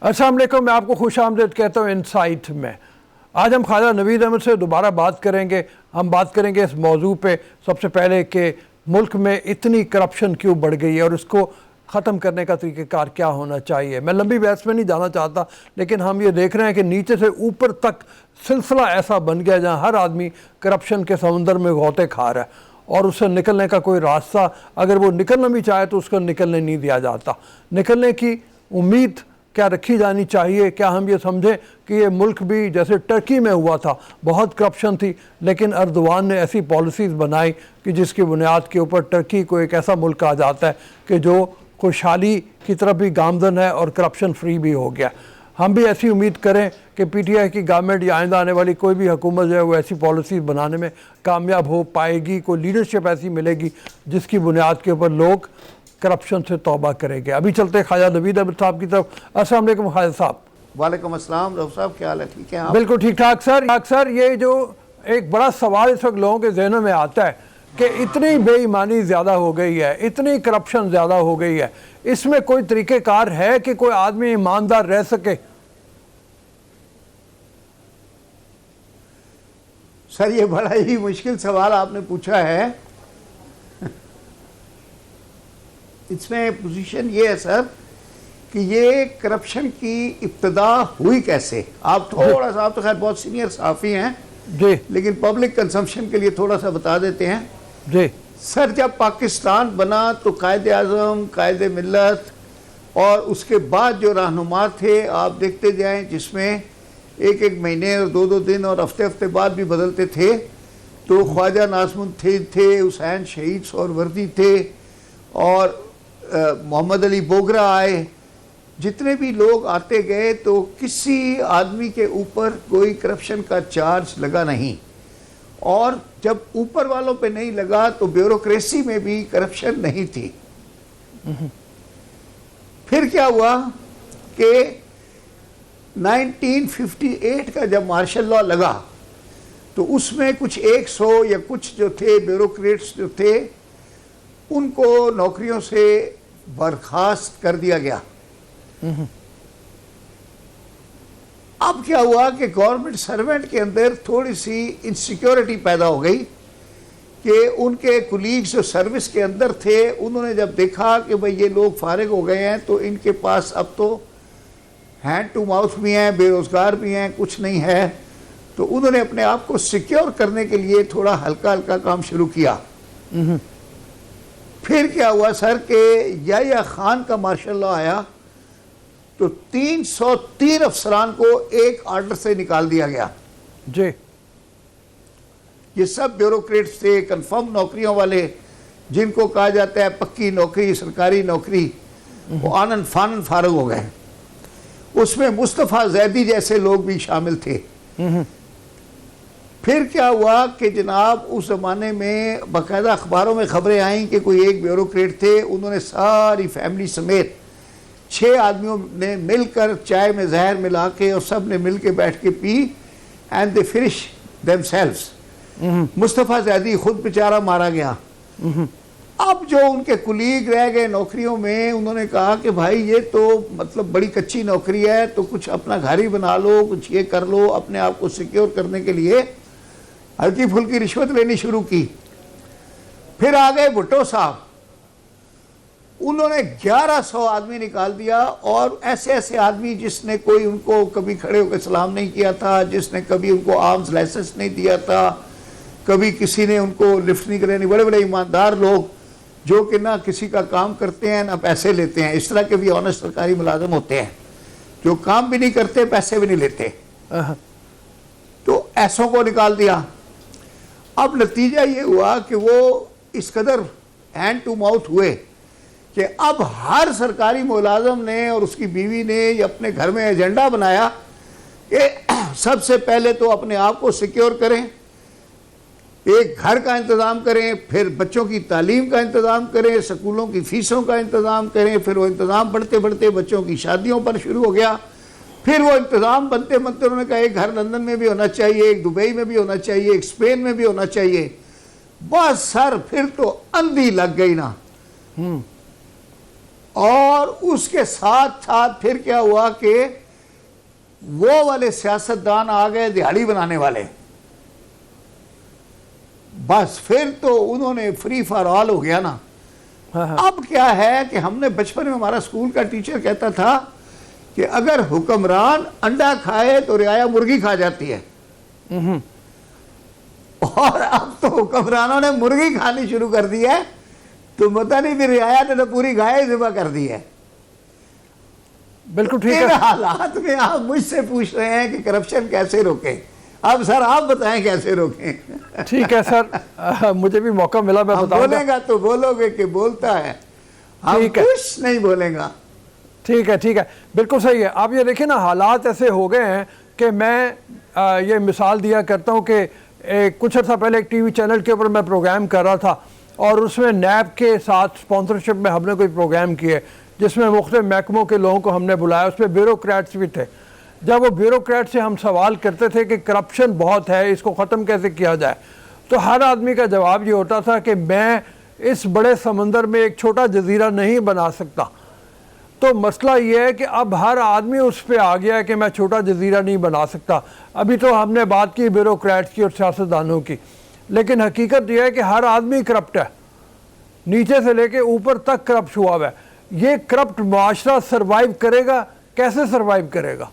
अस्सलाम वालेकुम, मैं आपको खुश आमदीद कहता हूँ इनसाइट में। आज हम ख्वाजा नवीद अहमद से दोबारा बात करेंगे। हम बात करेंगे इस मौजू पे सबसे पहले कि मुल्क में इतनी करप्शन क्यों बढ़ गई है और उसको ख़त्म करने का तरीक़ेकार क्या होना चाहिए। मैं लंबी बहस में नहीं जाना चाहता, लेकिन हम ये देख रहे हैं कि नीचे से ऊपर तक सिलसिला ऐसा बन गया जहाँ हर आदमी करप्शन के समुंदर में गौते खा रहा है और उससे निकलने का कोई रास्ता, अगर वो निकलना भी चाहे तो उसको निकलने नहीं दिया जाता। निकलने की उम्मीद क्या रखी जानी चाहिए? क्या हम ये समझें कि ये मुल्क भी जैसे टर्की में हुआ था, बहुत करप्शन थी, लेकिन अर्दवान ने ऐसी पॉलिसीज़ बनाई कि जिसकी बुनियाद के ऊपर टर्की को एक ऐसा मुल्क कहा जाता है कि जो खुशहाली की तरफ भी गामदन है और करप्शन फ्री भी हो गया। हम भी ऐसी उम्मीद करें कि PTI की गवर्नमेंट या आइंदा आने वाली कोई भी हुकूमत जो है वो ऐसी पॉलिसीज़ बनाने में कामयाब हो पाएगी, कोई लीडरशिप ऐसी मिलेगी जिसकी बुनियाद के ऊपर लोग करप्शन से तौबा करेंगे। अभी चलते ख्वाजा नवीद अहमद साहब की तरफ। अस्सलाम वालेकुम ख्वाजा साहब। वालेकुम अस्सलाम रऊफ साहब, क्या हाल है? ठीक है आप? बिल्कुल ठीक ठाक सर। ये जो एक बड़ा सवाल इस वक्त लोगों के जहनों में आता है कि इतनी बेईमानी ज़्यादा हो गई है, इतनी करप्शन ज़्यादा हो गई है, इसमें कोई तरीक़ेकार है कि कोई आदमी ईमानदार रह सके? सर, ये बड़ा ही मुश्किल सवाल आपने पूछा है। इसमें पोजीशन ये है सर कि ये करप्शन की इब्तिदा हुई कैसे। आप थोड़ा सा, आप तो खैर बहुत सीनियर सहाफ़ी हैं जी, लेकिन पब्लिक कंजम्पशन के लिए थोड़ा सा बता देते हैं जी। सर। जब पाकिस्तान बना तो कायदे आज़म, कायदे मिल्लत और उसके बाद जो रहनुमा थे आप देखते जाएं, जिसमें एक एक महीने और दो दो दिन और हफ्ते हफ्ते बाद भी बदलते थे। तो ख्वाजा नाज़मुद्दीन थे, हुसैन शहीद सोहरवर्दी थे और मोहम्मद अली बोगरा आए। जितने भी लोग आते गए तो किसी आदमी के ऊपर कोई करप्शन का चार्ज लगा नहीं, और जब ऊपर वालों पे नहीं लगा तो ब्यूरोक्रेसी में भी करप्शन नहीं थी। फिर क्या हुआ कि 1958 का जब मार्शल लॉ लगा तो उसमें कुछ 100 या कुछ जो थे ब्यूरोक्रेट्स जो थे उनको नौकरियों से बर्खास्त कर दिया गया। अब क्या हुआ कि गवर्नमेंट सर्वेंट के अंदर थोड़ी सी इनसिक्योरिटी पैदा हो गई कि उनके कुलीग्स जो सर्विस के अंदर थे उन्होंने जब देखा कि भाई ये लोग फारिग हो गए हैं तो इनके पास अब तो हैंड टू माउथ भी हैं, बेरोज़गार भी हैं, कुछ नहीं है, तो उन्होंने अपने आप को सिक्योर करने के लिए थोड़ा हल्का हल्का काम शुरू किया। फिर क्या हुआ सर कि याह्या खान का मार्शल लॉ आया तो 303 अफसरान को एक आर्डर से निकाल दिया गया जी। ये सब ब्यूरोक्रेट्स थे, कंफर्म नौकरियों वाले, जिनको कहा जाता है पक्की नौकरी, सरकारी नौकरी, वो आनन फानन फारग हो गए। उसमें मुस्तफ़ा ज़ैदी जैसे लोग भी शामिल थे। फिर क्या हुआ कि जनाब उस ज़माने में बाकायदा अखबारों में ख़बरें आईं कि कोई एक ब्यूरोक्रेट थे, उन्होंने सारी फैमिली समेत 6 आदमियों ने मिलकर चाय में जहर मिला के और सब ने मिल के बैठ के P and they finish themselves. Mustafa Zaidi खुद बेचारा मारा गया। अब जो उनके कुलीग रह गए नौकरियों में, उन्होंने कहा कि भाई ये तो मतलब बड़ी कच्ची नौकरी है, तो कुछ अपना घर ही बना लो, कुछ ये कर लो, अपने आप को सिक्योर करने के लिए हल्की फुल्की रिश्वत लेनी शुरू की। फिर आ गए भुट्टो साहब, उन्होंने 1100 आदमी निकाल दिया, और ऐसे ऐसे आदमी जिसने कोई उनको कभी खड़े होकर सलाम नहीं किया था, जिसने कभी उनको आर्म्स लाइसेंस नहीं दिया था, कभी किसी ने उनको लिफ्ट नहीं करानी, बड़े बड़े ईमानदार लोग जो कि ना किसी का काम करते हैं ना पैसे लेते हैं। इस तरह के भी ऑनेस्ट सरकारी मुलाजिम होते हैं जो काम भी नहीं करते, पैसे भी नहीं लेते। तो ऐसों को निकाल दिया। अब नतीजा ये हुआ कि वो इस कदर हैंड टू माउथ हुए कि अब हर सरकारी मुलाजिम ने और उसकी बीवी ने अपने घर में एजेंडा बनाया कि सबसे पहले तो अपने आप को सिक्योर करें, एक घर का इंतज़ाम करें, फिर बच्चों की तालीम का इंतज़ाम करें, स्कूलों की फ़ीसों का इंतज़ाम करें, फिर वो इंतज़ाम बढ़ते बढ़ते बच्चों की शादियों पर शुरू हो गया, फिर वो इंतज़ाम बनते बनते उन्होंने कहा एक घर लंदन में भी होना चाहिए, एक दुबई में भी होना चाहिए, एक स्पेन में भी होना चाहिए। बस सर फिर तो अंधी लग गई ना। और उसके साथ साथ फिर क्या हुआ कि वो वाले सियासतदान आ गए दिहाड़ी बनाने वाले। बस फिर तो उन्होंने फ्री फॉर ऑल हो गया ना। अब क्या है कि हमने बचपन में, हमारा स्कूल का टीचर कहता था कि अगर हुक्मरान अंडा खाए तो रियाया मुर्गी खा जाती है। और अब तो हुक्मरानों ने मुर्गी खानी शुरू कर दी है, तो पता नहीं फिर रियाया ने तो पूरी गाय ज़िबा कर दी है। बिल्कुल ठीक इन है। हालात में आप मुझसे पूछ रहे हैं कि करप्शन कैसे रोकें। अब सर आप बताएं कैसे रोकें। ठीक है सर, मुझे भी मौका मिला, मैं हम बताऊंगा। बोलेगा तो बोलोगे कि बोलता है, हम ठीक है। कुछ नहीं बोलेगा। ठीक है, ठीक है, बिल्कुल सही है। आप ये देखिए ना, हालात ऐसे हो गए हैं कि मैं ये मिसाल दिया करता हूँ कि कुछ अर्सा पहले एक टीवी चैनल के ऊपर मैं प्रोग्राम कर रहा था और उसमें नैब के साथ स्पॉन्सरशिप में हमने कोई प्रोग्राम किए जिसमें मुख्तलिफ महकमों के लोगों को हमने बुलाया। उसमें ब्यूरोक्रेट्स भी थे। जब वो ब्यूरोक्रेट से हम सवाल करते थे कि करप्शन बहुत है, इसको ख़त्म कैसे किया जाए, तो हर आदमी का जवाब ये होता था कि मैं इस बड़े समंदर में एक छोटा जजीरा नहीं बना सकता। तो मसला ये है कि अब हर आदमी उस पर आ गया है कि मैं छोटा जजीरा नहीं बना सकता। अभी तो हमने बात की ब्यूरोक्रेट्स की और सियासतदानों की, लेकिन हकीकत यह है कि हर आदमी करप्ट है, नीचे से लेके ऊपर तक करप्ट हुआ हुआ है। ये करप्ट मुआशरा सर्वाइव करेगा? कैसे सर्वाइव करेगा?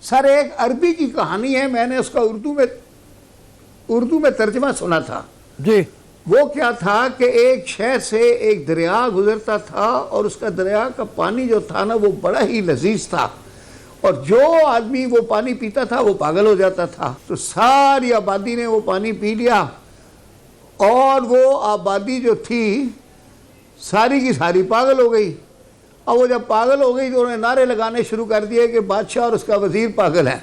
सर एक अरबी की कहानी है, मैंने उसका उर्दू में तर्जमा सुना था जी। वो क्या था कि एक शहर से एक दरिया गुजरता था और उसका दरिया का पानी जो था ना वो बड़ा ही लजीज था और जो आदमी वो पानी पीता था वो पागल हो जाता था। तो सारी आबादी ने वो पानी पी लिया और वो आबादी जो थी सारी की सारी पागल हो गई। और वो जब पागल हो गई तो उन्होंने नारे लगाने शुरू कर दिए कि बादशाह और उसका वजीर पागल है।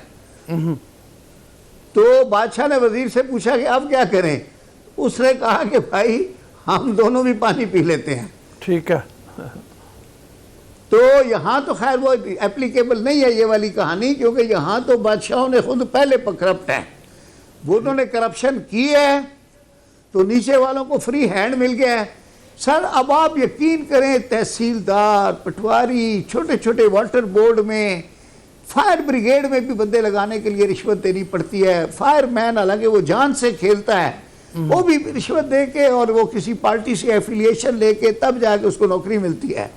तो बादशाह ने वजीर से पूछा कि अब क्या करें। उसने कहा कि भाई हम दोनों भी पानी पी लेते हैं। ठीक है। तो यहाँ तो खैर वो एप्लीकेबल नहीं है ये वाली कहानी, क्योंकि यहाँ तो बादशाहों ने खुद पहले करप्ट है, वो उन्होंने करप्शन की है तो नीचे वालों को फ्री हैंड मिल गया है। सर अब आप यकीन करें, तहसीलदार, पटवारी, छोटे छोटे वाटर बोर्ड में, फायर ब्रिगेड में भी बंदे लगाने के लिए रिश्वत देनी पड़ती है। फायरमैन हालांकि वो जान से खेलता है, वो भी रिश्वत दे के और वो किसी पार्टी से एफिलिएशन लेके तब जाके उसको नौकरी मिलती है।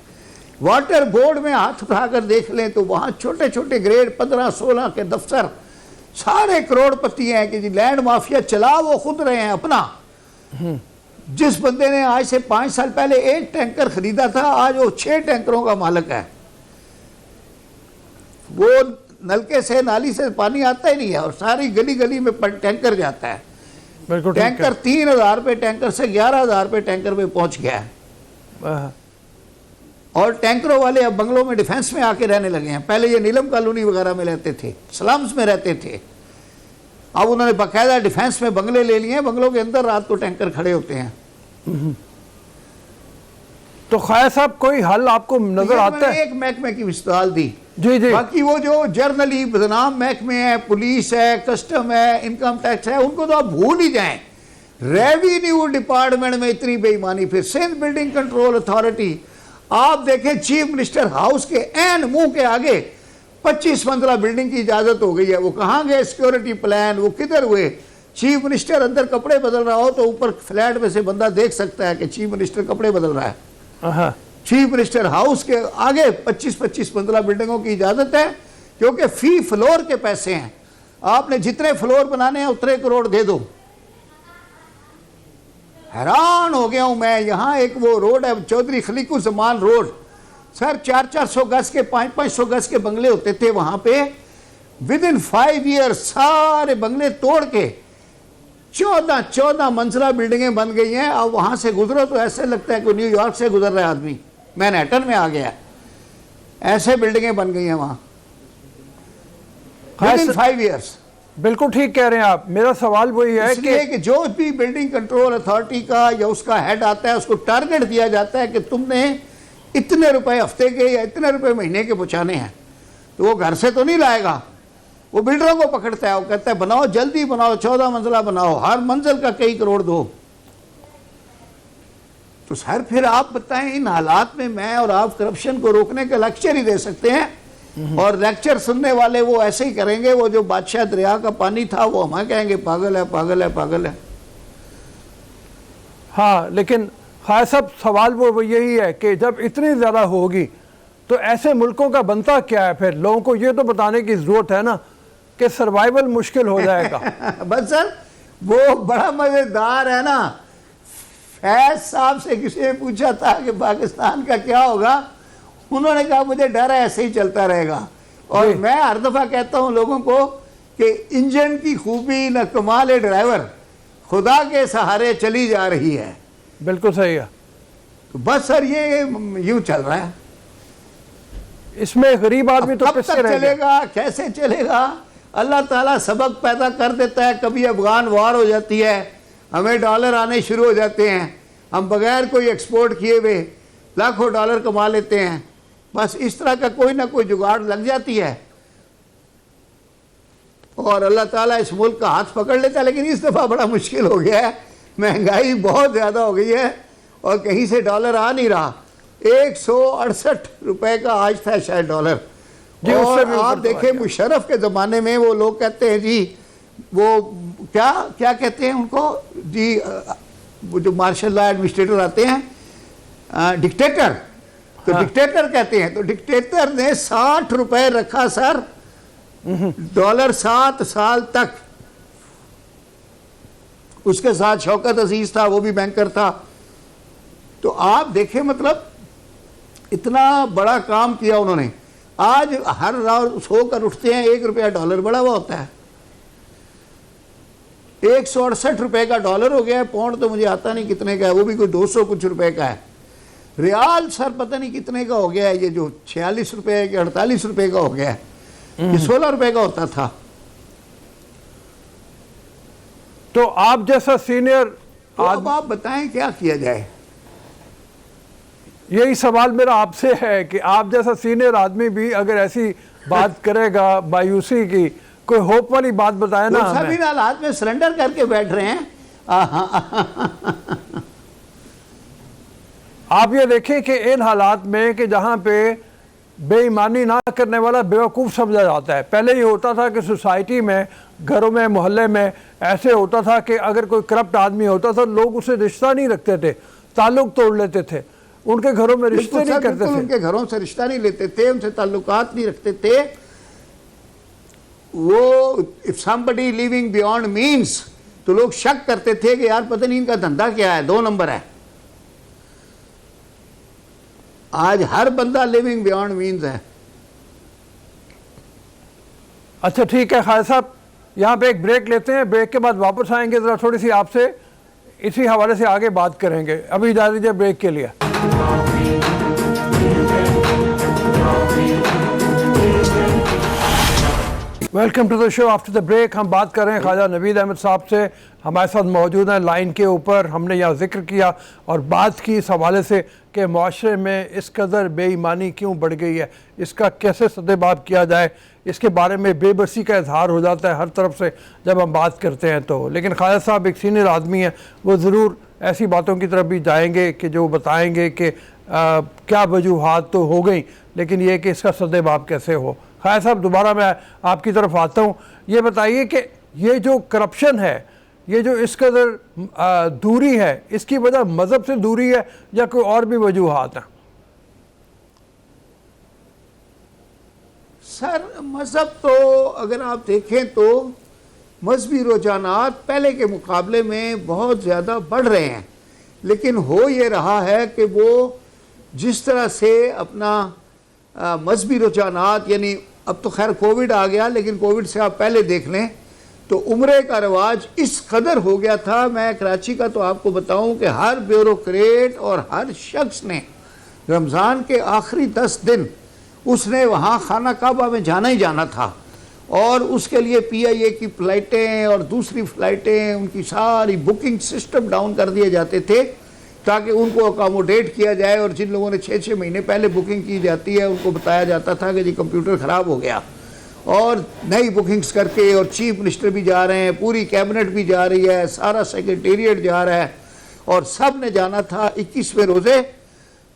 वाटर बोर्ड में हाथ उठाकर देख लें तो वहाँ छोटे छोटे ग्रेड 15-16 के दफ्तर सारे करोड़पति हैं कि जी लैंड माफिया चला वो खुद रहे हैं अपना। जिस बंदे ने आज से 5 साल पहले एक टैंकर खरीदा था, आज वो 6 टैंकरों का मालिक है। वो नलके से नाली से पानी आता ही नहीं है और सारी गली गली में टैंकर जाता है। टैंकर 3,000 रुपये टैंकर से 11,000 रुपये टैंकर में पहुंच गया है। और टैंकरों वाले अब बंगलों में डिफेंस में आके रहने लगे हैं। पहले ये नीलम कॉलोनी वगैरह में रहते थे, स्लम्स में रहते थे, अब उन्होंने बाकायदा डिफेंस में बंगले ले लिए हैं। बंगलों के अंदर रात को टैंकर खड़े होते हैं। तो खैर साहब कोई हल आपको नजर आता है? एक महकमे की मिसाल दी जी जी। बाकी वो जो जर्नली बदनाम महकमे है, पुलिस है, कस्टम है, इनकम टैक्स है, उनको तो आप भूल ही जाएं। रेवेन्यू डिपार्टमेंट में इतनी बेईमानी। फिर सिंध बिल्डिंग कंट्रोल अथॉरिटी, आप देखें चीफ मिनिस्टर हाउस के एन मुंह के आगे 25 मंजिला बिल्डिंग की इजाजत हो गई है। वो कहाँ गए सिक्योरिटी प्लान, वो किधर हुए? चीफ मिनिस्टर अंदर कपड़े बदल रहा हो तो ऊपर फ्लैट में से बंदा देख सकता है कि चीफ मिनिस्टर कपड़े बदल रहा है। चीफ मिनिस्टर हाउस के आगे 25-25 मंजिला बिल्डिंगों की इजाजत है, क्योंकि फी फ्लोर के पैसे हैं। आपने जितने फ्लोर बनाने हैं उतने करोड़ दे दो। हैरान हो गया हूं मैं। यहाँ एक वो रोड है चौधरी खलीकुज़मान रोड, सर 400-400 गज के 500-500 गज के बंगले होते थे वहां पे। विद इन 5 ईयर सारे बंगले तोड़ के 14 मंजिला बिल्डिंगें बन गई हैं। अब वहां से गुजरो तो ऐसे लगता है कि न्यूयॉर्क से गुजर रहा है आदमी, मैनहट्टन में आ गया। ऐसे बिल्डिंगें बन गई हैं वहां विद इन 5 ईयर्स। बिल्कुल ठीक कह रहे हैं आप। मेरा सवाल वही है कि जो भी बिल्डिंग कंट्रोल अथॉरिटी का या उसका हेड आता है उसको टारगेट दिया जाता है कि तुमने इतने रुपए हफ्ते के या इतने रुपए महीने के पहुँचाने हैं, तो वो घर से तो नहीं लाएगा, वो बिल्डरों को पकड़ता है, वो कहता है बनाओ जल्दी बनाओ, 14 मंजिला बनाओ, हर मंजिल का कई करोड़ दो। तो सर फिर आप बताएं, इन हालात में मैं और आप करप्शन को रोकने का लेक्चर ही दे सकते हैं, और लेक्चर सुनने वाले वो ऐसे ही करेंगे, वो जो बादशाह दरिया का पानी था वो हमें कहेंगे पागल है पागल है पागल है। हाँ, लेकिन खायर साहब सवाल वो यही है कि जब इतनी ज़्यादा होगी तो ऐसे मुल्कों का बनता क्या है? फिर लोगों को ये तो बताने की ज़रूरत है ना कि सर्वाइवल मुश्किल हो जाएगा। बस सर वो बड़ा मज़ेदार है ना, फैज साहब से किसी ने पूछा था कि पाकिस्तान का क्या होगा, उन्होंने कहा मुझे डर है ऐसे ही चलता रहेगा। और मैं हर दफ़ा कहता हूँ लोगों को कि इंजन की खूबी न कमाल ड्राइवर, खुदा के सहारे चली जा रही है। बिल्कुल सही है। तो बस सर ये यूं चल रहा है, इसमें गरीब आदमी तो कब पिसके तक रहेगा। चलेगा, कैसे चलेगा? अल्लाह ताला सबक पैदा कर देता है, कभी अफगान वार हो जाती है, हमें डॉलर आने शुरू हो जाते हैं, हम बगैर कोई एक्सपोर्ट किए हुए लाखों डॉलर कमा लेते हैं। बस इस तरह का कोई ना कोई जुगाड़ लग जाती है और अल्लाह ताला इस मुल्क का हाथ पकड़ लेता है। लेकिन इस दफ़ा बड़ा मुश्किल हो गया है, महंगाई बहुत ज़्यादा हो गई है और कहीं से डॉलर आ नहीं रहा। 168 रुपए का आज था शायद डॉलर। और आप देखें मुशर्रफ के ज़माने में वो लोग कहते हैं जी, वो क्या क्या कहते हैं उनको जी, वो जो मार्शल लॉ एडमिनिस्ट्रेटर आते हैं, डिक्टेटर, तो हाँ। डिक्टेटर कहते हैं। तो डिक्टेटर ने 60 रुपए रखा सर डॉलर 7 साल तक। उसके साथ शौकत अजीज था, वो भी बैंकर था। तो आप देखें मतलब इतना बड़ा काम किया उन्होंने। आज हर रात सोकर उठते हैं 1 रुपया डॉलर बढ़ा हुआ होता है। 168 रुपए का डॉलर हो गया है। पाउंड तो मुझे आता नहीं कितने का है, वो भी कोई 200 कुछ रुपए का है। रियाल सर पता नहीं कितने का हो गया है, ये जो 46 रुपए के 48 रुपए का हो गया है, ये 16 रुपए का होता था। तो आप जैसा सीनियर तो अब आप बताएं क्या किया जाए? यही सवाल मेरा आपसे है कि आप जैसा सीनियर आदमी भी अगर ऐसी बात करेगा मायूसी की, कोई होप वाली बात बताए ना। तो सभी हालात में सरेंडर करके बैठ रहे हैं। आप ये देखें कि इन हालात में कि जहाँ पे बेईमानी ना करने वाला बेवकूफ़ समझा जाता है। पहले ये होता था कि सोसाइटी में, घरों में, मोहल्ले में ऐसे होता था कि अगर कोई करप्ट आदमी होता था लोग उसे रिश्ता नहीं रखते थे, ताल्लुक तोड़ लेते थे, उनके घरों में रिश्ते नहीं करते थे, उनके घरों से रिश्ता नहीं लेते थे, उनसे ताल्लुकात नहीं रखते थे। वो if somebody living beyond means, तो लोग शक करते थे कि यार पता नहीं इनका धंधा क्या है, 2 नंबर है। आज हर बंदा लिविंग बियॉन्ड मीन्स है। अच्छा ठीक है खालिद साहब, यहाँ पे एक ब्रेक लेते हैं, ब्रेक के बाद वापस आएंगे, ज़रा थोड़ी सी आपसे इसी हवाले से आगे बात करेंगे। अभी इजाज़त दीजिए ब्रेक के लिए। Welcome to the show after the break. हम बात कर रहे हैं ख्वाजा नवीद अहमद साहब से, हमारे साथ मौजूद हैं लाइन के ऊपर। हमने यहाँ जिक्र किया और बात की इस हवाले से कि माशरे में इस कदर बेईमानी क्यों बढ़ गई है, इसका कैसे सद्देबाब किया जाए, इसके बारे में बेबसी का इजहार हो जाता है हर तरफ से जब हम बात करते हैं तो। लेकिन ख्वाजा साहब एक सीनियर आदमी हैं, वो ज़रूर ऐसी बातों की तरफ भी जाएंगे कि जो बताएंगे कि क्या वजूहात तो हो गई, लेकिन ये कि इसका सद्देबाब कैसे हो। ख्वाजा साहब दोबारा मैं आपकी तरफ आता हूँ, ये बताइए कि ये जो करप्शन है, ये जो इस कदर दूरी है, इसकी वजह मज़हब से दूरी है या कोई और भी वजूहात हैं? सर मज़हब तो अगर आप देखें तो मजहबी रुझानात पहले के मुकाबले में बहुत ज़्यादा बढ़ रहे हैं, लेकिन हो ये रहा है कि वो जिस तरह से अपना मजहबी रुझानात, यानी अब तो खैर कोविड आ गया, लेकिन कोविड से आप पहले देख लें तो उम्रे का रिवाज इस कदर हो गया था। मैं कराची का तो आपको बताऊं कि हर ब्यूरोक्रेट और हर शख्स ने रमज़ान के आखिरी 10 दिन उसने वहाँ खाना काबा में जाना ही जाना था, और उसके लिए PIA की फ़्लाइटें और दूसरी फ़्लाइटें, उनकी सारी बुकिंग सिस्टम डाउन कर दिए जाते थे ताकि उनको अकोमोडेट किया जाए। और जिन लोगों ने 6-6 महीने पहले बुकिंग की जाती है उनको बताया जाता था कि जी कंप्यूटर ख़राब हो गया, और नई बुकिंग्स करके, और चीफ मिनिस्टर भी जा रहे हैं, पूरी कैबिनेट भी जा रही है, सारा सेक्रेटेरिएट जा रहा है, और सब ने जाना था 21वें रोज़े,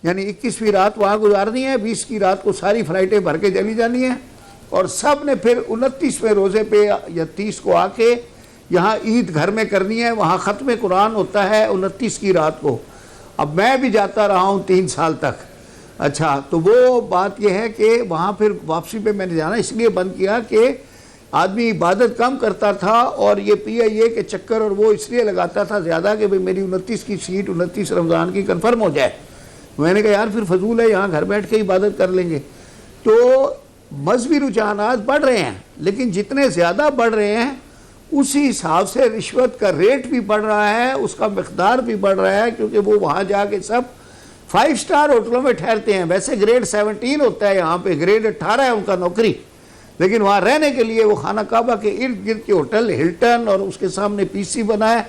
यानी 21वीं रात वहाँ गुजारनी है, 20 की रात को सारी फ्लाइटें भर के चली जानी है, और सब ने फिर 29वें रोज़े पे या 30 को आके यहाँ ईद घर में करनी है। वहाँ ख़त्म कुरान होता है 29 की रात को। अब मैं भी जाता रहा हूँ 3 साल तक। अच्छा, तो वो बात यह है कि वहाँ फिर वापसी पे मैंने जाना इसलिए बंद किया कि आदमी इबादत कम करता था, और ये PIA के चक्कर और वो इसलिए लगाता था ज़्यादा कि भाई मेरी 29 की सीट 29 रमज़ान की कन्फर्म हो जाए। मैंने कहा यार फिर फजूल है, यहाँ घर बैठ के इबादत कर लेंगे। तो मजहबी रुझानात बढ़ रहे हैं, लेकिन जितने ज़्यादा बढ़ रहे हैं उसी हिसाब से रिश्वत का रेट भी बढ़ रहा है, उसका मकदार भी बढ़ रहा है, क्योंकि वो वहाँ जाके सब 5 स्टार होटलों में ठहरते हैं। वैसे ग्रेड 17 होता है यहाँ पे, ग्रेड 18 है उनका नौकरी, लेकिन वहाँ रहने के लिए वो खाना काबा के इर्द गिर्द के होटल हिल्टन और उसके सामने PC बना है,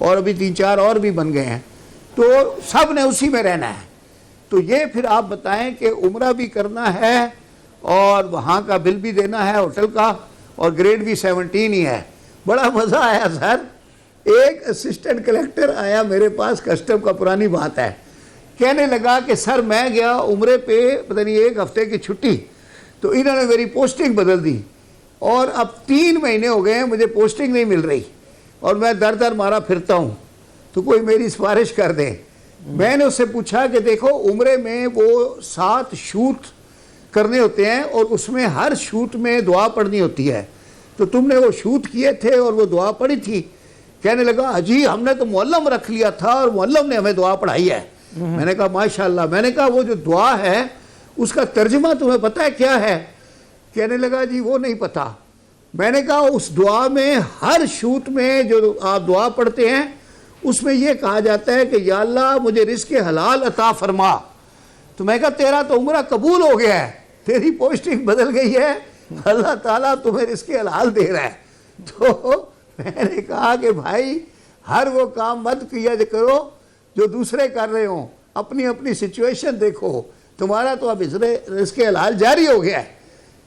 और अभी 3-4 और भी बन गए हैं, तो सब ने उसी में रहना है। तो ये फिर आप बताएं कि उम्रा भी करना है और वहाँ का बिल भी देना है होटल का, और ग्रेड भी 17 ही है। बड़ा मज़ा आया सर। एक असिस्टेंट कलेक्टर आया मेरे पास, कस्टम का, पुरानी बात है, कहने लगा कि सर मैं गया उम्रे पे, पता नहीं 1 हफ्ते की छुट्टी, तो इन्होंने मेरी पोस्टिंग बदल दी, और अब 3 महीने हो गए मुझे पोस्टिंग नहीं मिल रही, और मैं दर दर मारा फिरता हूँ, तो कोई मेरी सिफारिश कर दे। मैंने उससे पूछा कि देखो उम्रे में वो 7 शूट करने होते हैं, और उसमें हर शूट में दुआ पढ़नी होती है, तो तुमने वो शूट किए थे और वो दुआ पढ़ी थी? कहने लगा अजी हमने तो मुअल्लम रख लिया था और मुअल्लम ने हमें दुआ पढ़ाई है। मैंने कहा माशाल्लाह। मैंने कहा वो जो दुआ है उसका तर्जुमा तुम्हें पता है क्या है? कहने लगा जी वो नहीं पता। मैंने कहा उस दुआ में, हर शूट में जो आप दुआ पढ़ते हैं उसमें यह कहा जाता है कि या अल्लाह मुझे रिज़्क़ हलाल अता फरमा। तो मैं कहा तेरा तो उम्रा कबूल हो गया है, तेरी पोस्टिंग बदल गई है, अल्लाह ताला तुम्हें रिज़्क़ हलाल दे रहा है। तो मैंने कहा कि भाई हर वो काम मत किया करो जो दूसरे कर रहे हो, अपनी अपनी सिचुएशन देखो, तुम्हारा तो अब रिज़्क़ हलाल जारी हो गया है।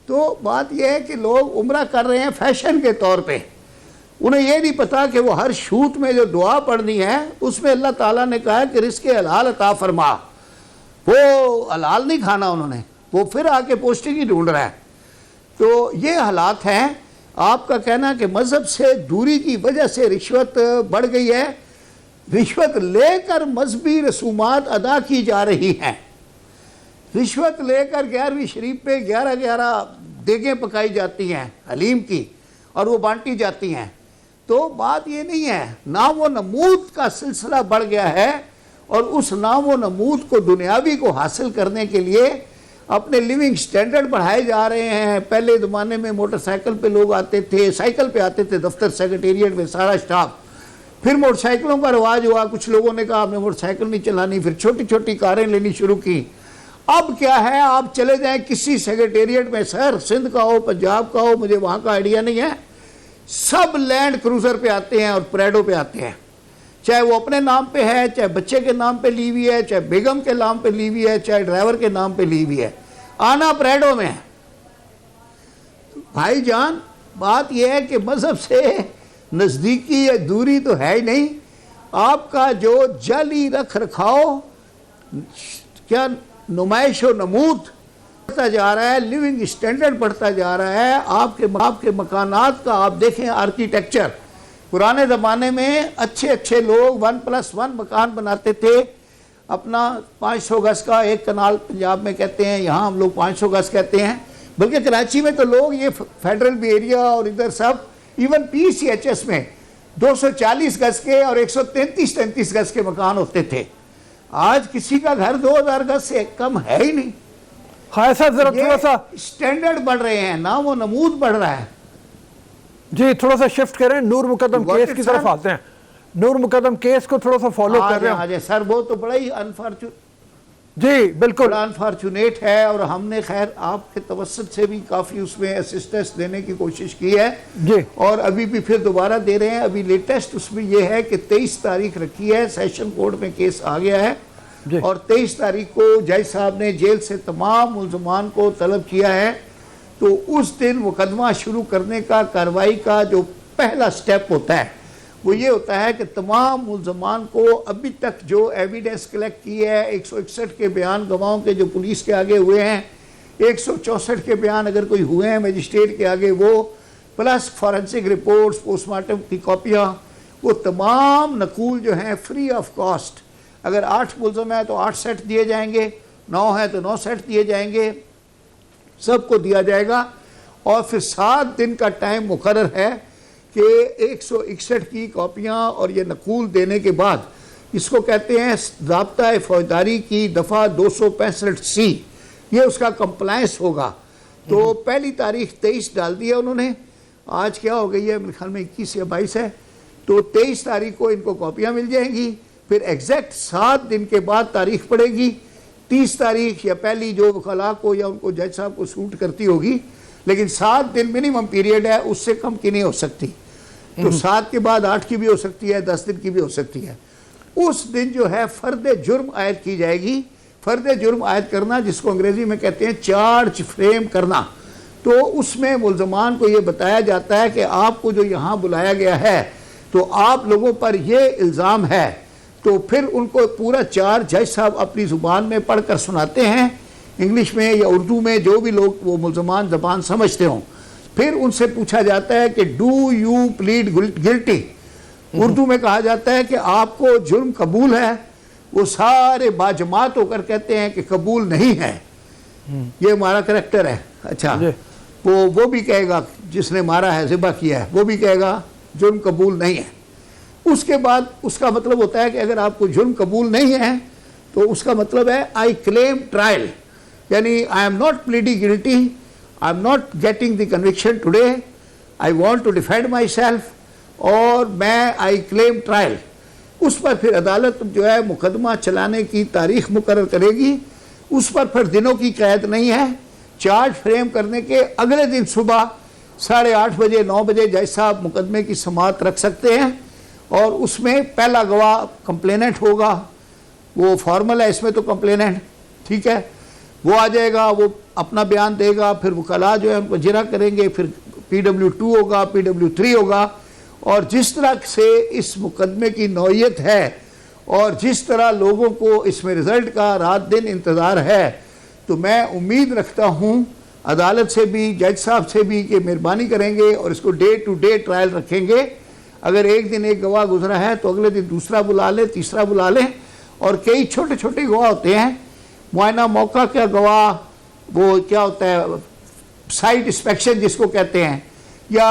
तो बात यह है कि लोग उम्रा कर रहे हैं फैशन के तौर पे, उन्हें यह नहीं पता कि वो हर शूट में जो दुआ पढ़नी है उसमें अल्लाह ताला ने कहा है कि रिज़्क़ हलाल अता फरमा। वो हलाल नहीं खाना उन्होंने, वो फिर आके पोस्टिंग ही ढूंढ रहा है। तो ये हालात हैं। आपका कहना कि मज़हब से दूरी की वजह से रिश्वत बढ़ गई है, रिश्वत लेकर मजहबी रसूमात अदा की जा रही हैं। रिश्वत लेकर 11वीं शरीफ पे 11-11 देगें पकाई जाती हैं हलीम की, और वो बांटी जाती हैं। तो बात ये नहीं है, नाम व नमूद का सिलसिला बढ़ गया है, और उस नाम व नमूद को दुनियावी को हासिल करने के लिए अपने लिविंग स्टैंडर्ड बढ़ाए जा रहे हैं। पहले ज़माने में मोटरसाइकिल पे लोग आते थे, साइकिल पे आते थे दफ्तर सेक्रेटेरिएट में सारा स्टाफ, फिर मोटरसाइकिलों का रिवाज हुआ, कुछ लोगों ने कहा हमने मोटरसाइकिल नहीं चलानी, फिर छोटी छोटी कारें लेनी शुरू की। अब क्या है, आप चले जाएं किसी सेक्रेटेरिएट में, सर सिंध का हो, पंजाब का हो, मुझे वहाँ का आइडिया नहीं है, सब लैंड क्रूज़र पे आते हैं और प्रेडो पे आते हैं, चाहे वो अपने नाम पे है, चाहे बच्चे के नाम पे ली हुई है, चाहे बेगम के नाम पे ली हुई है, चाहे ड्राइवर के नाम पे ली हुई है, आना प्रेडो में है। भाईजान बात यह है कि मज़हब से नज़दीकी या दूरी तो है ही नहीं, आपका जो जाली रख रखाव, क्या नुमाइश और नमूद बढ़ता जा रहा है, लिविंग स्टैंडर्ड बढ़ता जा रहा है। आपके मकानात का आप देखें आर्किटेक्चर, पुराने ज़माने में अच्छे अच्छे लोग 1+1 मकान बनाते थे, अपना 500 गज का एक कनाल पंजाब में कहते हैं, यहाँ हम लोग 500 गज कहते हैं, बल्कि कराची में तो लोग ये फेडरल भी एरिया और इधर सब इवन PCHS में 240 गज के और 133 गज के मकान होते थे। आज किसी का घर 2000 गज से कम है ही नहीं। हाँ सर, जरा थोड़ा सा स्टैंडर्ड बढ़ रहे हैं, नाम व नमूद बढ़ रहा है। जी थोड़ा सा शिफ्ट करें, नूर मुकद्दम केस की तरफ आते हैं। नूर मुकद्दम केस को थोड़ा सा फॉलो कर रहे हैं सर। वो तो बड़ा ही अनफॉर्चुनेट। जी बिल्कुल, बड़ा अनफॉर्चुनेट है। और हमने खैर आपके तवस्सुत से भी काफ़ी उसमें असिस्टेंस देने की कोशिश की है जी और अभी भी फिर दोबारा दे रहे हैं। अभी लेटेस्ट उसमें यह है कि 23 तारीख रखी है, सेशन कोर्ट में केस आ गया है जी और 23 तारीख को जज साहब ने जेल से तमाम मुल्ज़मान को तलब किया है। तो उस दिन मुकदमा शुरू करने का कार्रवाई का जो पहला स्टेप होता है वो ये होता है कि तमाम मुल्ज़मान को अभी तक जो एविडेंस कलेक्ट की है, 161 के बयान गवाहों के जो पुलिस के आगे हुए हैं, 164 के बयान अगर कोई हुए हैं मजिस्ट्रेट के आगे वो, प्लस फॉरेंसिक रिपोर्ट्स, पोस्टमार्टम की कॉपियाँ, वो तमाम नकूल जो हैं फ्री ऑफ कॉस्ट, अगर 8 मुल्ज़म है तो 8 सेट दिए जाएंगे, 9 है तो 9 सेट दिए जाएंगे, सबको दिया जाएगा। और फिर 7 दिन का टाइम मुकर्रर है कि 161 की कॉपियाँ और ये नकूल देने के बाद, इसको कहते हैं ज़ाब्ता फौजदारी की दफ़ा 265C, ये उसका कंप्लायंस होगा। तो पहली तारीख 23 डाल दी है उन्होंने, आज क्या हो गई है, मेरे ख्याल में 21 या 22 है, तो 23 तारीख को इनको कॉपियाँ मिल जाएंगी। फिर एग्जैक्ट 7 दिन के बाद तारीख पड़ेगी, 30 तारीख या पहली जो वकला को या उनको जज साहब को सूट करती होगी, लेकिन 7 दिन मिनिमम पीरियड है, उससे कम की नहीं हो सकती। तो 7 के बाद 8 की भी हो सकती है, 10 दिन की भी हो सकती है। उस दिन जो है फर्द जुर्म आयद की जाएगी। फर्द जुर्म आयद करना जिसको अंग्रेजी में कहते हैं चार्ज फ्रेम करना। तो उसमें मुल्ज़मान को ये बताया जाता है कि आपको जो यहाँ बुलाया गया है तो आप लोगों पर ये इल्ज़ाम है, तो फिर उनको पूरा चार्ज जज साहब अपनी ज़ुबान में पढ़ कर सुनाते हैं, इंग्लिश में या उर्दू में, जो भी लोग वो मुल्ज़मान ज़बान समझते हों। फिर उनसे पूछा जाता है कि do you plead guilty, Urdu में कहा जाता है कि आपको जुर्म कबूल है। वो सारे बाजमात होकर कहते हैं कि कबूल नहीं है, ये हमारा करैक्टर है। अच्छा, वो भी कहेगा, जिसने मारा है, ज़िबा किया है, वो भी कहेगा जुर्म कबूल नहीं है। उसके बाद उसका मतलब होता है कि अगर आपको जुर्म कबूल नहीं है तो उसका मतलब है आई क्लेम ट्रायल, यानी I am not pleading guilty, I am not getting the conviction today, I want to defend myself, और मैं आई क्लेम ट्रायल। उस पर फिर अदालत जो है मुकदमा चलाने की तारीख मुकर्रर करेगी। उस पर फिर दिनों की कैद नहीं है। चार्ज फ्रेम करने के अगले दिन सुबह 8:30 बजे 9 बजे जज साहब मुकदमे की समाअत रख सकते हैं और उसमें पहला गवाह कंप्लेनेंट होगा। वो फॉर्मल है इसमें तो कंप्लेनेंट, ठीक है, वो आ जाएगा, वो अपना बयान देगा, फिर वकला जो है उनको जिरा करेंगे, फिर PW2 होगा, PW3 होगा। और जिस तरह से इस मुकदमे की नौइयत है और जिस तरह लोगों को इसमें रिज़ल्ट का रात दिन इंतज़ार है, तो मैं उम्मीद रखता हूँ अदालत से भी, जज साहब से भी, कि मेहरबानी करेंगे और इसको डे टू डे ट्रायल रखेंगे। अगर एक दिन एक गवाह गुजरा है तो अगले दिन दूसरा बुला लें, तीसरा बुला लें। और कई छोटे छोटे गवाह होते हैं, मुआयना मौका का गवाह, वो क्या होता है साइट इंस्पेक्शन जिसको कहते हैं, या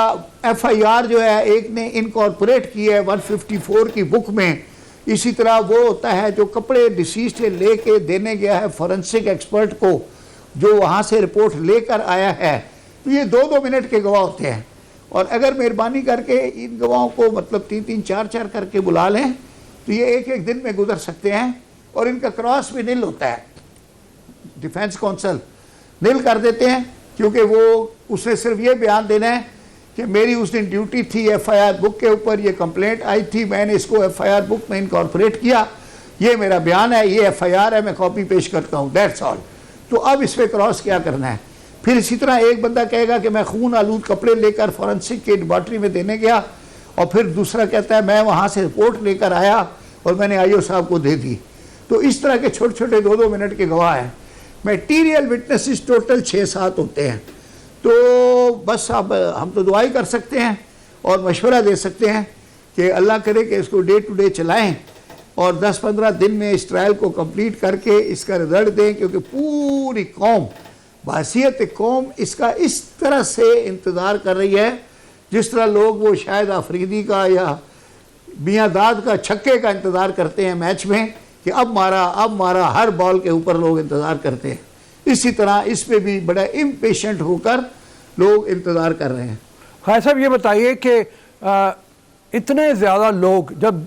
FIR जो है एक ने इनकॉर्पोरेट की है 154 की बुक में। इसी तरह वो होता है जो कपड़े डिसीज से लेके देने गया है फॉरेंसिक एक्सपर्ट को, जो वहाँ से रिपोर्ट लेकर आया है। तो ये 2-2 मिनट के गवाह होते हैं। और अगर मेहरबानी करके इन गवाहों को मतलब 3-3, 4-4 करके बुला लें तो ये एक दिन में गुजर सकते हैं। और इनका क्रॉस भी नील होता है, डिफेंस काउंसिल नील कर देते हैं, क्योंकि वो उसने सिर्फ ये बयान देना है कि मेरी उस दिन ड्यूटी थी, FIR बुक के ऊपर ये कंप्लेंट आई थी, मैंने इसको FIR बुक में इनकॉर्पोरेट किया, ये मेरा बयान है, ये FIR है, मैं कॉपी पेश करता हूँ, दैट्स ऑल। तो अब इस पर क्रॉस क्या करना है? फिर इसी तरह एक बंदा कहेगा कि मैं खून आलूद कपड़े लेकर फॉरेंसिक की लेबॉर्ट्री में देने गया, और फिर दूसरा कहता है मैं वहाँ से रिपोर्ट लेकर आया और मैंने IO साहब को दे दी। तो इस तरह के छोटे छोटे 2-2 मिनट के गवाह हैं। मटीरियल विटनेसेस टोटल 6-7 होते हैं। तो बस अब हम तो दुआई कर सकते हैं और मशवरा दे सकते हैं कि अल्लाह करे कि इसको डे टू डे चलाएं और 10-15 दिन में इस ट्रायल को कंप्लीट करके इसका रिजल्ट दें, क्योंकि पूरी कौम, बहसीत कौम इसका इस तरह से इंतज़ार कर रही है जिस तरह लोग वो शायद आफरीदी का या मियाँ दाद का छक्के का इंतज़ार करते हैं मैच में कि अब मारा, हर बॉल के ऊपर लोग इंतज़ार करते हैं। इसी तरह इस पे भी बड़ा इम्पेशेंट होकर लोग इंतज़ार कर रहे हैं। खान साहब ये बताइए कि इतने ज़्यादा लोग, जब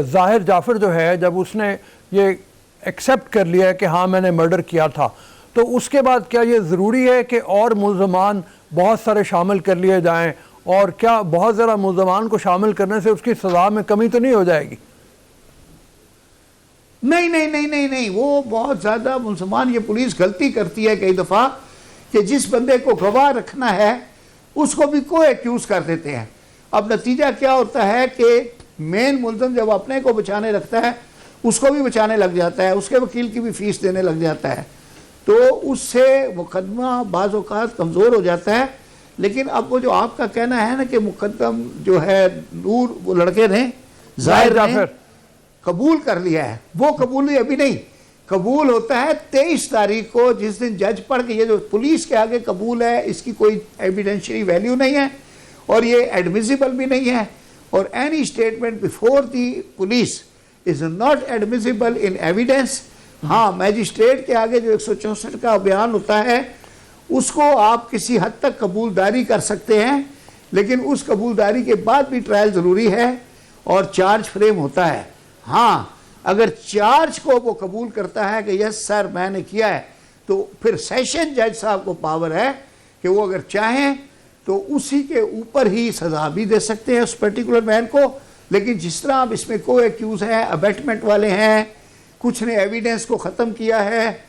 ज़ाहिर जाफ़र जो है, जब उसने ये एक्सेप्ट कर लिया है कि हाँ मैंने मर्डर किया था, तो उसके बाद क्या ये ज़रूरी है कि और मुल्ज़मान बहुत सारे शामिल कर लिए जाएं, और क्या बहुत ज़्यादा मुल्ज़मान को शामिल करने से उसकी सज़ा में कमी तो नहीं हो जाएगी? नहीं नहीं नहीं नहीं नहीं, वो बहुत ज़्यादा मुसलमान, ये पुलिस गलती करती है कई दफ़ा कि जिस बंदे को गवाह रखना है उसको भी को एक्यूज़ कर देते हैं। अब नतीजा क्या होता है कि मेन मुलज़म जब अपने को बचाने रखता है उसको भी बचाने लग जाता है, उसके वकील की भी फीस देने लग जाता है, तो उससे मुकदमा बाज़ औक़ात कमज़ोर हो जाता है। लेकिन अब वो जो आपका कहना है ना कि मुकद्दम जो है नूर, वो लड़के ने ज़ाहिर ने कबूल कर लिया है, वो कबूल अभी नहीं, कबूल होता है 23 तारीख को, जिस दिन जज पढ़ के, ये जो पुलिस के आगे कबूल है इसकी कोई एविडेंशियरी वैल्यू नहीं है और ये एडमिसिबल भी नहीं है, और any statement before the police is not admissible in evidence. हाँ, मैजिस्ट्रेट के आगे जो 164 का बयान होता है उसको आप किसी हद तक कबूलदारी कर सकते हैं, लेकिन उस कबूलदारी के बाद भी ट्रायल ज़रूरी है और चार्ज फ्रेम होता है। हाँ, अगर चार्ज को वो कबूल करता है कि यस सर मैंने किया है, तो फिर सेशन जज साहब को पावर है कि वो अगर चाहें तो उसी के ऊपर ही सज़ा भी दे सकते हैं उस पर्टिकुलर मैन को। लेकिन जिस तरह अब इसमें को एक्यूज़ हैं, अबेटमेंट वाले हैं, कुछ ने एविडेंस को ख़त्म किया है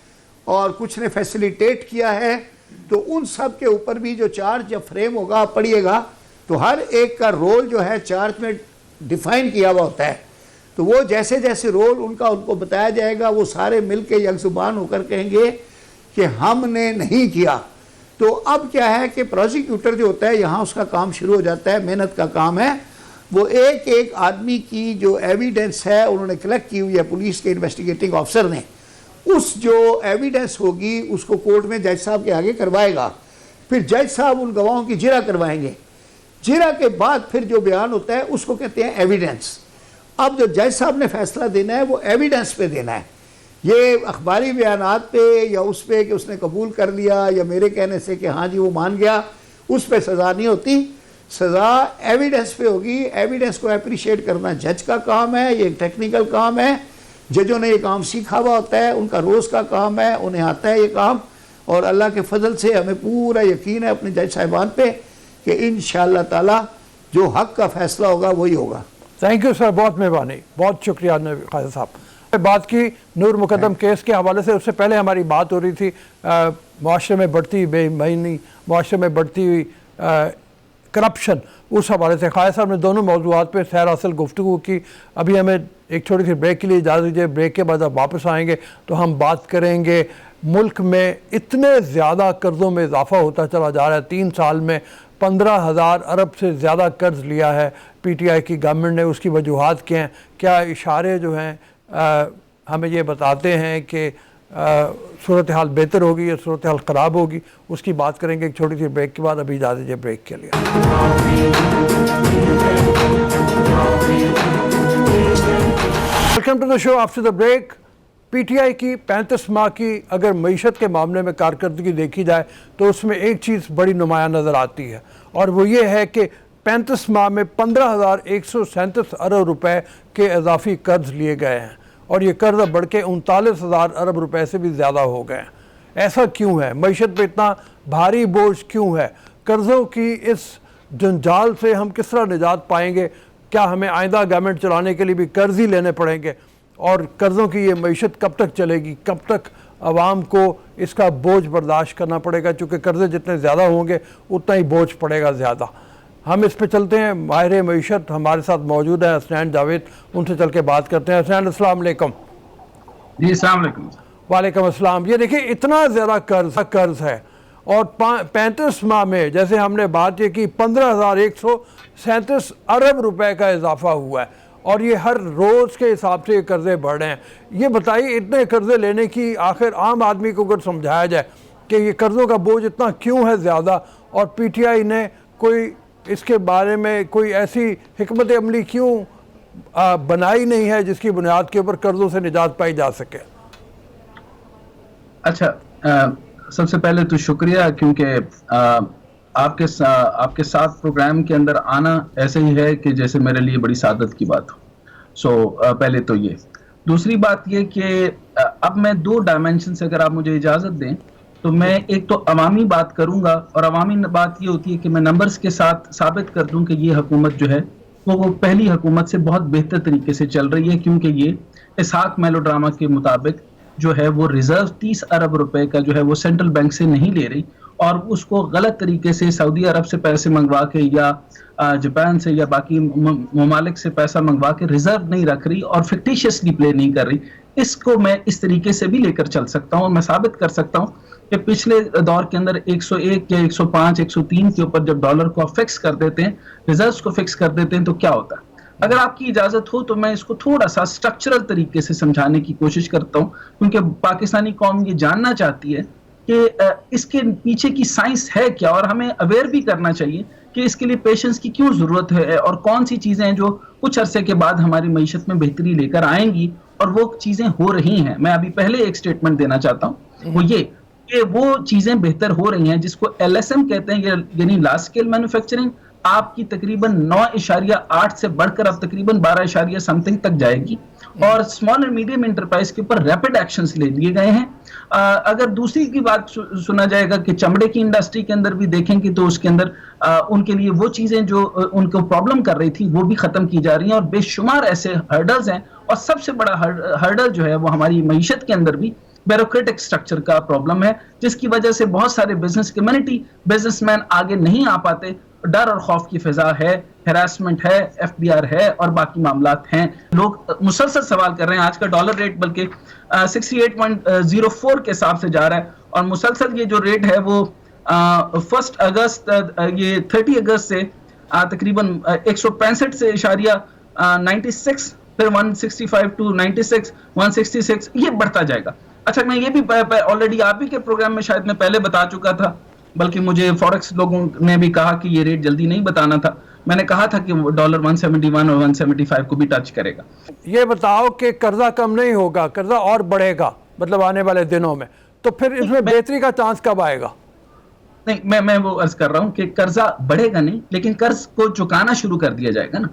और कुछ ने फैसिलिटेट किया है, तो उन सब के ऊपर भी जो चार्ज जब फ्रेम होगा पढ़िएगा तो हर एक का रोल जो है चार्ज में डिफाइन किया हुआ होता है। तो वो जैसे जैसे रोल उनका उनको बताया जाएगा वो सारे मिल के एक जुबान होकर कहेंगे कि हमने नहीं किया। तो अब क्या है कि प्रोसिक्यूटर जो होता है यहाँ उसका काम शुरू हो जाता है, मेहनत का काम है। वो एक एक आदमी की जो एविडेंस है उन्होंने कलेक्ट की हुई है पुलिस के इन्वेस्टिगेटिंग ऑफिसर ने, उस जो एविडेंस होगी उसको कोर्ट में जज साहब के आगे करवाएगा। फिर जज साहब उन गवाहों की जिरा करवाएंगे, जिरा के बाद फिर जो बयान होता है उसको कहते हैं एविडेंस। अब जो जज साहब ने फैसला देना है वो एविडेंस पे देना है, ये अखबारी बयानात पे या उस पे कि उसने कबूल कर लिया या मेरे कहने से कि हाँ जी वो मान गया, उस पर सज़ा नहीं होती। सज़ा एविडेंस पे होगी। एविडेंस को अप्रिशिएट करना जज का काम है, ये टेक्निकल काम है, जजों ने ये काम सीखा हुआ होता है, उनका रोज़ का काम है, उन्हें आता है ये काम। और अल्लाह के फजल से हमें पूरा यकीन है अपने जज साहिबान पे कि इंशाअल्लाह ताला जो हक़ का फ़ैसला होगा वही होगा। थैंक यू सर, बहुत मेहरबानी, बहुत शुक्रिया क़ाज़ी साहब। बात की नूर मुकद्दम केस के हवाले से, उससे पहले हमारी बात हो रही थी माशरे में बढ़ती बेईमानी, माशरे में बढ़ती हुई करप्शन, उस हवाले से क़ाज़ी साहब ने दोनों मौज़ूआत पे सैर हासिल गुफ्तगू की। अभी हमें एक छोटी सी ब्रेक के लिए इजाज़त दीजिए, ब्रेक के बाद आप वापस आएंगे तो हम बात करेंगे मुल्क में इतने ज़्यादा कर्ज़ों में इजाफ़ा होता चला जा रहा है। 3 साल में 15,000 अरब से ज़्यादा कर्ज़ लिया है PTI की गवर्नमेंट ने। उसकी वजूहात क्या हैं, क्या इशारे जो हैं हमें ये बताते हैं कि सूरत हाल बेहतर होगी या सूरत हाल ख़राब होगी, उसकी बात करेंगे एक छोटी सी ब्रेक के बाद। अभी इजाज़त दीजिए ब्रेक के लिए। Welcome to the show after the break. PTI की 35 माह की अगर मईशत के मामले में कारकर्दगी देखी जाए तो उसमें एक चीज़ बड़ी नुमायाँ नज़र आती है, और वो ये है कि 35 माह में 15,137 अरब रुपए के इजाफी कर्ज लिए गए हैं, और ये कर्ज बढ़ के 39,000 अरब रुपए से भी ज़्यादा हो गए हैं। ऐसा क्यों है? मईशत पे इतना भारी बोझ क्यों है? कर्ज़ों की इस जंजाल से हम किस तरह निजात पाएंगे? क्या हमें आइंदा गवर्नमेंट चलाने के लिए भी कर्ज ही लेने पड़ेंगे? और कर्ज़ों की ये मईशत कब तक चलेगी? कब तक आवाम को इसका बोझ बर्दाश्त करना पड़ेगा? चूँकि कर्ज़े जितने ज़्यादा होंगे उतना ही बोझ पड़ेगा ज़्यादा। हम इस पे चलते हैं। माहिर मईशत हमारे साथ मौजूद है हसनैन जावेद, उनसे चल के बात करते हैं। हसनैन, अस्सलाम वालेकुम। जी अस्सलाम वालेकुम। वालेकुम अस्सलाम। ये देखिए इतना ज़्यादा कर्ज है, और 35 माह में जैसे हमने बात ये की 15,137 अरब रुपए का इजाफा हुआ है, और ये हर रोज़ के हिसाब से ये कर्ज़े बढ़ रहे हैं। ये बताइए इतने कर्ज़े लेने की आखिर आम आदमी को अगर समझाया जाए कि ये कर्ज़ों का बोझ इतना क्यों है ज़्यादा, और PTI ने कोई इसके बारे में कोई ऐसी हिकमत अमली क्यों बनाई नहीं है जिसकी बुनियाद के ऊपर कर्ज़ों से निजात पाई जा सके? अच्छा, सबसे पहले तो शुक्रिया, क्योंकि आपके साथ प्रोग्राम के अंदर आना ऐसे ही है कि जैसे मेरे लिए बड़ी सादत की बात हो। पहले तो ये। दूसरी बात ये कि अब मैं दो डायमेंशन से, अगर आप मुझे इजाजत दें, तो मैं एक तो अवामी बात करूंगा, और अवामी बात ये होती है कि मैं नंबर्स के साथ साबित कर दूं कि ये हुकूमत जो है वो पहली हुकूमत से बहुत बेहतर तरीके से चल रही है, क्योंकि ये इसहाक मेलोड्रामा के मुताबिक जो है वो रिजर्व 30 अरब रुपए का जो है वो सेंट्रल बैंक से नहीं ले रही, और उसको गलत तरीके से सऊदी अरब से पैसे मंगवा के या जापान से या बाकी ममालिक से पैसा मंगवा के रिजर्व नहीं रख रही और फिक्टिशियसली प्ले नहीं कर रही। इसको मैं इस तरीके से भी लेकर चल सकता हूँ, और मैं साबित कर सकता हूँ कि पिछले दौर के अंदर 101 या 105, 103 के ऊपर जब डॉलर को फिक्स कर देते हैं, रिजर्व्स को फिक्स कर देते हैं, तो क्या होता है। अगर आपकी इजाजत हो तो मैं इसको थोड़ा सा स्ट्रक्चरल तरीके से समझाने की कोशिश करता हूं, क्योंकि पाकिस्तानी कौम ये जानना चाहती है कि इसके पीछे की साइंस है क्या, और हमें अवेयर भी करना चाहिए कि इसके लिए पेशेंस की क्यों जरूरत है, और कौन सी चीजें हैं जो कुछ अरसे के बाद हमारी मईशत में बेहतरी लेकर आएंगी, और वो चीजें हो रही हैं। मैं अभी पहले एक स्टेटमेंट देना चाहता हूं, वो ये कि वो चीजें बेहतर हो रही हैं जिसको LSM कहते हैं, यानी लार्ज स्केल मैन्युफैक्चरिंग, आपकी तकरीबन 9.8 से बढ़कर अब तकरीबन 12 समथिंग तक जाएगी, और स्मॉल एंड मीडियम इंटरप्राइज के ऊपर रैपिड एक्शंस ले लिए गए हैं। अगर दूसरी की बात सुना जाएगा कि चमड़े की इंडस्ट्री के अंदर भी देखेंगे तो उसके अंदर उनके लिए वो चीजें जो उनको प्रॉब्लम कर रही थी वो भी खत्म की जा रही हैं, और बेशुमार ऐसे हर्डल्स हैं, और सबसे बड़ा हर्डल जो है वो हमारी मईशत के अंदर भी ब्यूरोक्रेटिक स्ट्रक्चर का प्रॉब्लम है, जिसकी वजह से बहुत सारे बिजनेस कम्युनिटी, बिजनेसमैन आगे नहीं आ पाते। डर और खौफ की फिजा है, हैरासमेंट है, FBR है, और बाकी मामलात हैं। लोग मुसलसल सवाल कर रहे हैं। आज का डॉलर रेट बल्कि 68.04 के हिसाब से जा रहा है, और मुसलसल ये जो रेट है वो 1 अगस्त ये 30 अगस्त से तकरीबन 165 से इशारिया 96, फिर 165 टू 96, 166, ये बढ़ता जाएगा। अच्छा, मैं ये भी ऑलरेडी आप ही के प्रोग्राम में शायद मैं पहले बता चुका था, बल्कि मुझे फॉरेक्स लोगों ने भी कहा कि ये रेट जल्दी नहीं बताना था। मैंने कहा था कि डॉलर 171 और 175 को भी टच करेगा। ये बताओ कि कर्जा कम नहीं होगा, कर्जा और बढ़ेगा, मतलब आने वाले दिनों में, तो फिर इसमें बेहतरी का चांस कब आएगा? नहीं, मैं वो अर्ज कर रहा हूं कि कर्जा बढ़ेगा नहीं, लेकिन कर्ज को चुकाना शुरू कर दिया जाएगा ना।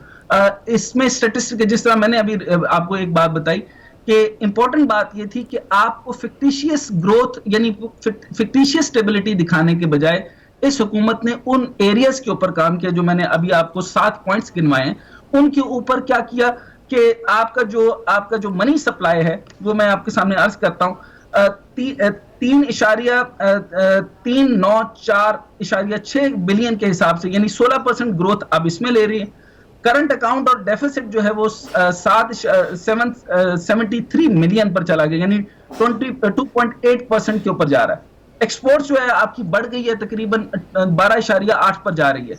इसमें स्टेटिस्टिक, जिस तरह मैंने अभी आपको एक बात बताई कि इंपॉर्टेंट बात ये थी कि आपको फिक्टिशियस ग्रोथ यानी फिक्टिशियस स्टेबिलिटी दिखाने के बजाय इस हुकूमत ने उन एरियाज के ऊपर काम किया जो मैंने अभी आपको 7 पॉइंट्स गिनवाए हैं। उनके ऊपर क्या किया कि आपका जो मनी सप्लाई है वो मैं आपके सामने अर्ज करता हूं, 3,904.6 बिलियन के हिसाब से, यानी 16% ग्रोथ अब इसमें ले रही है। करंट अकाउंट और डेफिसिट जो है वो 773 मिलियन पर चला गया, यानी 22.8% के ऊपर जा रहा है। एक्सपोर्ट जो है आपकी बढ़ गई है, तकरीबन 12.8 पर जा रही है।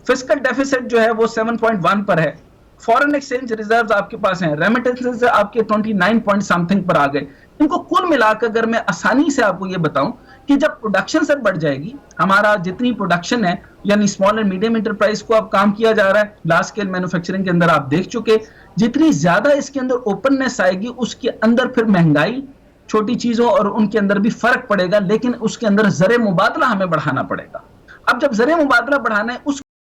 फिस्कल डेफिसिट जो है वो 7.1 पर है। फॉरेन एक्सचेंज रिजर्व्स आपके पास हैं, रेमिटेंसेस आपके 29 पॉइंट समथिंग पर आ गए। इनको कुल मिलाकर अगर मैं आसानी से आपको ये बताऊं कि जब प्रोडक्शन सर बढ़ जाएगी, हमारा जितनी प्रोडक्शन है, यानी स्मॉल एंड मीडियम एंटरप्राइज को अब काम किया जा रहा है, लार्ज स्केल मैन्युफैक्चरिंग के अंदर आप देख चुके, जितनी ज्यादा इसके अंदर ओपननेस आएगी उसके अंदर फिर महंगाई, छोटी चीजों और उनके अंदर भी फर्क पड़ेगा, लेकिन उसके अंदर ज़र मुबादला हमें बढ़ाना पड़ेगा। अब जब ज़र मुबादला बढ़ाना है, उस